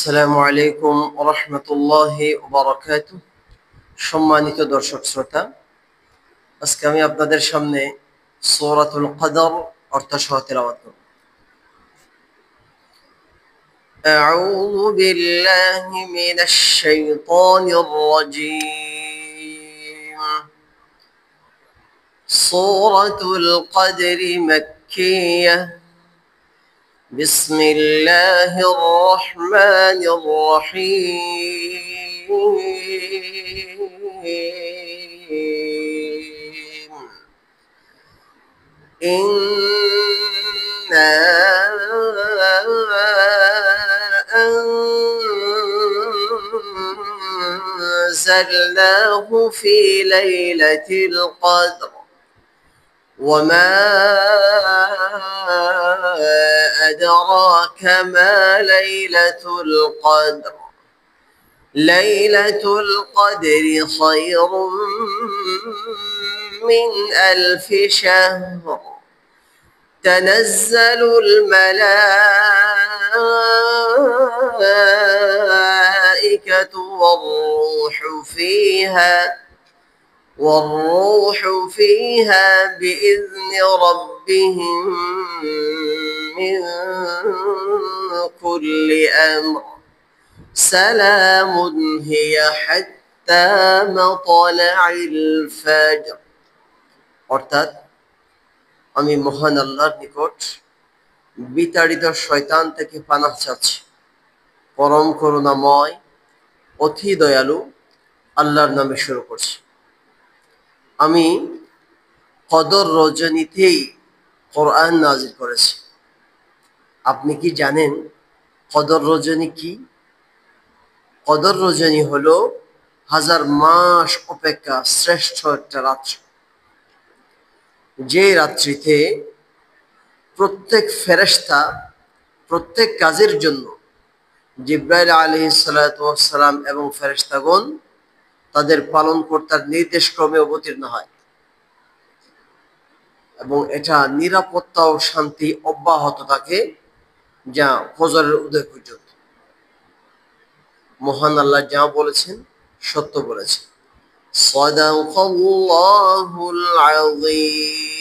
আসসালামু আলাইকুম ওয়া রাহমাতুল্লাহি ওয়া বারাকাতুহু। সম্মানিত দর্শক শ্রোতা, আজকে আমি আপনাদের সামনে সূরাতুল কদর অর্থ সহ তেলাওয়াত করব। আউযু বিল্লাহি মিনাশ শাইতানির রাজীম। সূরাতুল কদর মাক্কিয়াহ। بسم الله الرحمن الرحيم. إنا أنزلناه في ليلة القدر وما أدراك ما ليلة القدر. ليلة القدر خير من 1000 شهر. تنزل الملائكة والروح فيها بإذن ربهم من كل أمر. سلام هي حتى مطلع الفجر. অর্থাৎ আমি মহান আল্লাহর নিকট বিতাড়িত শয়তান থেকে পানাহ চাচ্ছি। পরম করুণাময় অতি দয়ালু আল্লাহর নামে শুরু করছি। আমি কদর রজনীতেই কোরআন নাজিল করেছি। আপনি কি জানেন কদর রজনী কি? কদর রজনী হলো 1000 মাস অপেক্ষা শ্রেষ্ঠ একটা রাত্রি, যে রাত্রিতে প্রত্যেক ফেরেশতা প্রত্যেক কাজের জন্য জিবরাইল আলাইহিস সালাতু ওয়াস সালাম এবং ফেরেশতাগণ তাদের পালনকর্তার নির্দেশ ক্রমে অবতীর্ণ হয় এবং এটা নিরাপত্তা ও শান্তি অব্যাহত থাকে যা ফজরের উদয় পর্যন্ত। মহান আল্লাহ যা বলেছেন সত্য বলেছেন। সাদাকাল্লাহুল আযীম।